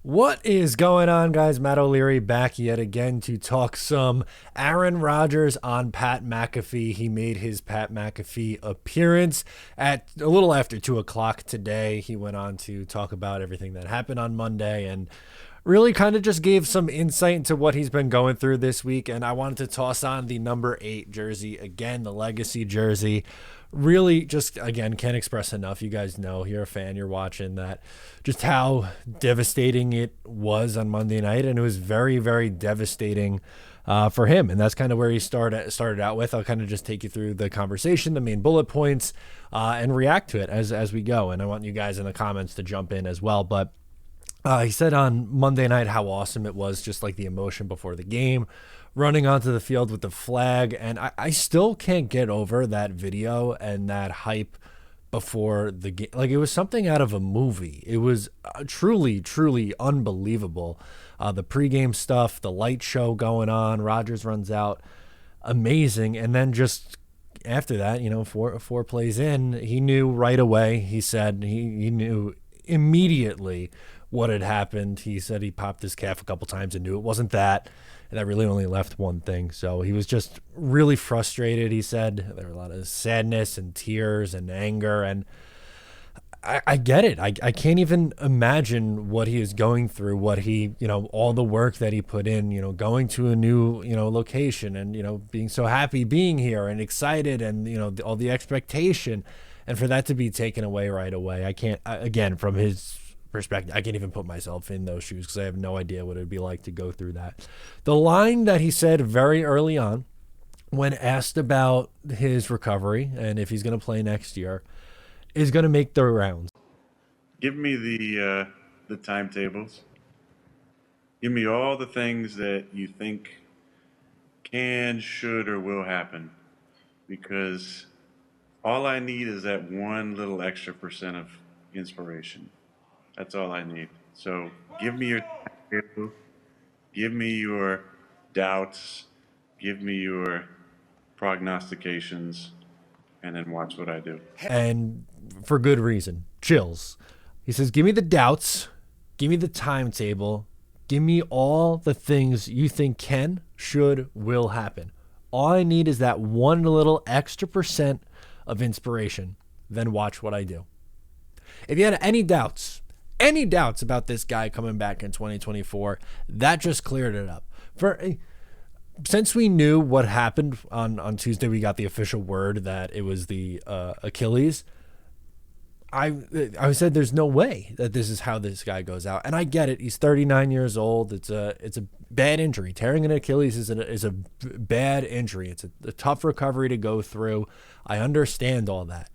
What is going on, guys? Matt O'Leary back yet again to talk some Aaron Rodgers on Pat McAfee. He made his Pat McAfee appearance at a little after 2 o'clock today. He went on to talk about everything that happened on Monday and really kind of just gave some insight into what he's been going through this week. And I wanted to toss on the number 8 jersey again, the legacy jersey. Really just, again, can't express enough. You guys know, you're a fan, you're watching that, just how devastating it was on Monday night. And it was very, very devastating for him. And that's kind of where he started out with. I'll kind of just take you through the conversation, the main bullet points, and react to it as we go. And I want you guys in the comments to jump in as well. But he said on Monday night how awesome it was, just like the emotion before the game, running onto the field with the flag. And I still can't get over that video and that hype before the game. Like, it was something out of a movie. It was truly, truly unbelievable. The pregame stuff, the light show going on, Rodgers runs out, amazing. And then just after that, four plays in, he knew right away. He said he knew immediately what had happened. He said he popped his calf a couple times and knew it wasn't that. And that really only left one thing. So he was just really frustrated. He said there were a lot of sadness and tears and anger. And I get it. I can't even imagine what he is going through, what he, all the work that he put in, going to a new, location and, being so happy being here and excited and, all the expectation. And for that to be taken away right away, I can't, again, from his perspective, I can't even put myself in those shoes because I have no idea what it would be like to go through that. The line that he said very early on when asked about his recovery and if he's going to play next year is going to make the rounds. Give me the timetables. Give me all the things that you think can, should, or will happen, because all I need is that one little extra percent of inspiration. That's all I need. So give me your timetable, give me your doubts, give me your prognostications, and then watch what I do. And for good reason. Chills. He says, give me the doubts, give me the timetable, give me all the things you think can, should, will happen. All I need is that one little extra percent of inspiration. Then watch what I do. If you had any doubts about this guy coming back in 2024, that just cleared it up. Since we knew what happened on Tuesday, we got the official word that it was the Achilles. I said there's no way that this is how this guy goes out, and I get it. He's 39 years old. It's a bad injury. Tearing an Achilles is a bad injury. It's a tough recovery to go through. I understand all that.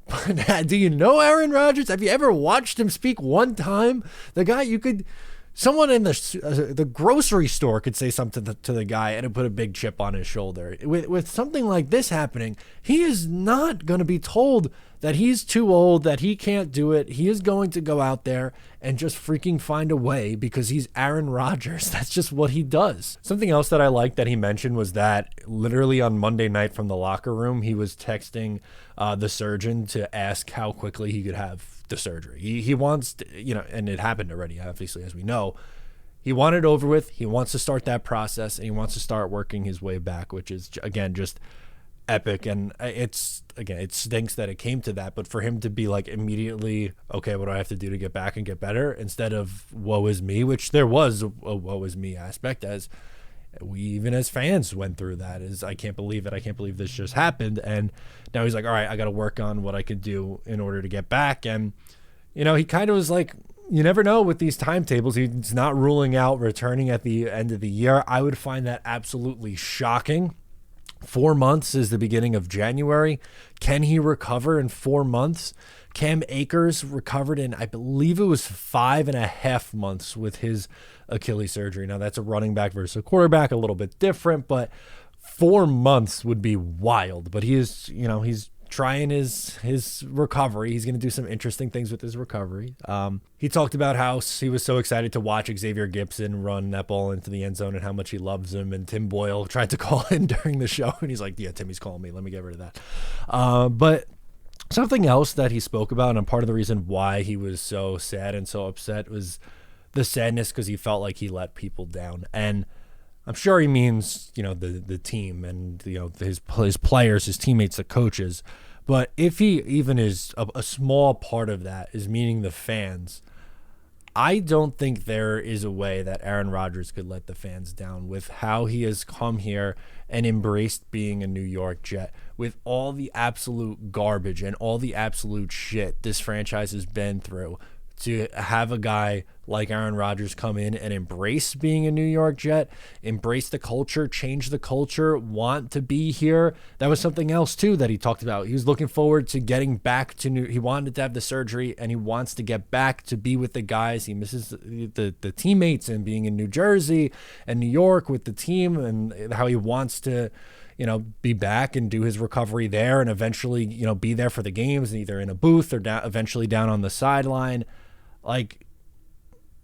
But do you know Aaron Rodgers? Have you ever watched him speak one time? The guy, someone in the grocery store could say something to the guy and it put a big chip on his shoulder. With something like this happening, he is not going to be told that he's too old, that he can't do it. He is going to go out there and just freaking find a way because he's Aaron Rodgers. That's just what he does. Something else that I liked that he mentioned was that literally on Monday night from the locker room, he was texting the surgeon to ask how quickly he could have the surgery. He wants to, and it happened already, obviously, as we know. He wanted it over with. He wants to start that process and he wants to start working his way back, which is, again, just epic. And it stinks that it came to that, but for him to be like immediately, okay, what do I have to do to get back and get better, instead of woe is me, which there was a woe is me aspect, as we even as fans went through that, is I can't believe it. I can't believe this just happened. And now he's like, all right, I got to work on what I could do in order to get back. And, he kind of was like, you never know with these timetables. He's not ruling out returning at the end of the year. I would find that absolutely shocking. 4 months is the beginning of January. Can he recover in 4 months? Cam Akers recovered in, I believe it was 5.5 months with his Achilles surgery. Now that's a running back versus a quarterback, a little bit different, but 4 months would be wild. But he is, he's trying his recovery. He's going to do some interesting things with his recovery. He talked about how he was so excited to watch Xavier Gibson run that ball into the end zone and how much he loves him. And Tim Boyle tried to call in during the show, and he's like, yeah, Timmy's calling me. Let me get rid of that. But something else that he spoke about, and part of the reason why he was so sad and so upset, was the sadness because he felt like he let people down. And I'm sure he means, the team and, his players, his teammates, the coaches. But if he even is a small part of that is meaning the fans, I don't think there is a way that Aaron Rodgers could let the fans down with how he has come here and embraced being a New York Jet, with all the absolute garbage and all the absolute shit this franchise has been through. To have a guy like Aaron Rodgers come in and embrace being a New York Jet, embrace the culture, change the culture, want to be here. That was something else too that he talked about. He was looking forward to getting back to he wanted to have the surgery and he wants to get back to be with the guys. He misses the teammates and being in New Jersey and New York with the team, and how he wants to be back and do his recovery there and eventually, be there for the games, either in a booth or eventually down on the sideline. Like,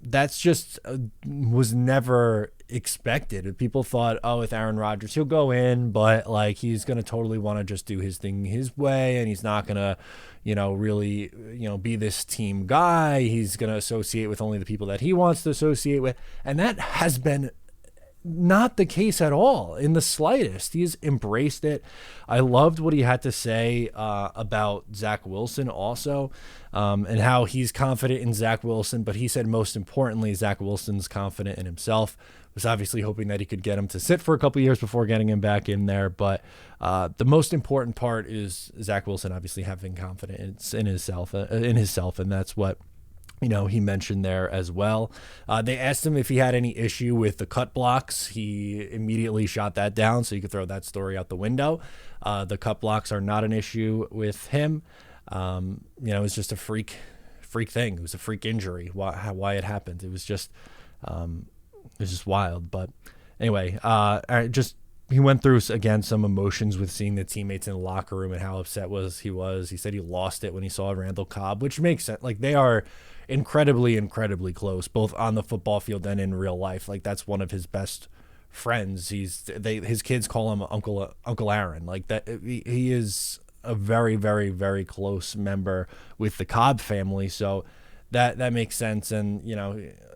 that's just was never expected. People thought, with Aaron Rodgers, he'll go in, but like he's going to totally want to just do his thing his way, and he's not going to, really, be this team guy. He's going to associate with only the people that he wants to associate with. And that has been not the case at all, in the slightest. He's embraced it. I loved what he had to say about Zach Wilson also, and how he's confident in Zach Wilson, but he said most importantly, Zach Wilson's confident in himself. Was obviously hoping that he could get him to sit for a couple of years before getting him back in there, but the most important part is Zach Wilson obviously having confidence in himself, and that's what he mentioned there as well. They asked him if he had any issue with the cut blocks. He immediately shot that down, so you could throw that story out the window. The cut blocks are not an issue with him. It's just a freak thing. It was a freak injury. Why it happened? It was just wild. But anyway, he went through again some emotions with seeing the teammates in the locker room and how upset he was. He said he lost it when he saw Randall Cobb, which makes sense. Like, they are incredibly close, both on the football field and in real life. Like, that's one of his best friends. His kids call him Uncle Aaron. Like, that, he is a very close member with the Cobb family. So that makes sense. And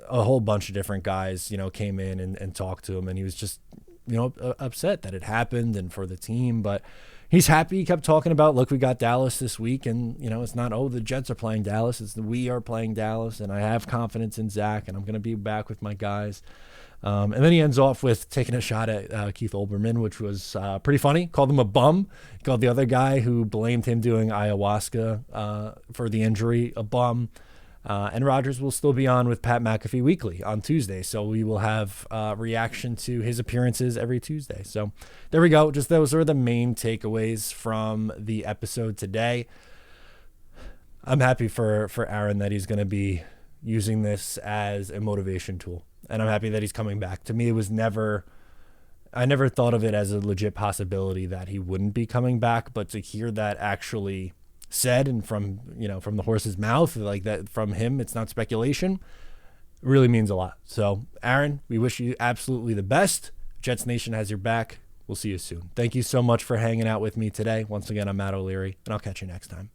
a whole bunch of different guys came in and talked to him, and he was just upset that it happened and for the team, but he's happy. He kept talking about, look, we got Dallas this week, and it's not, the Jets are playing Dallas, it's we are playing Dallas, and I have confidence in Zach, and I'm going to be back with my guys. And then he ends off with taking a shot at Keith Olbermann, which was pretty funny. Called him a bum. He called the other guy who blamed him doing ayahuasca for the injury a bum. And Rodgers will still be on with Pat McAfee weekly on Tuesday. So we will have reaction to his appearances every Tuesday. So there we go. Just those are the main takeaways from the episode today. I'm happy for Aaron that he's going to be using this as a motivation tool. And I'm happy that he's coming back. To me, I never thought of it as a legit possibility that he wouldn't be coming back, but to hear that actually said and from the horse's mouth, like that from him, it's not speculation, really means a lot. So Aaron, we wish you absolutely the best. Jets Nation has your back. We'll see you soon. Thank you so much for hanging out with me today. Once again, I'm Matt O'Leary, and I'll catch you next time.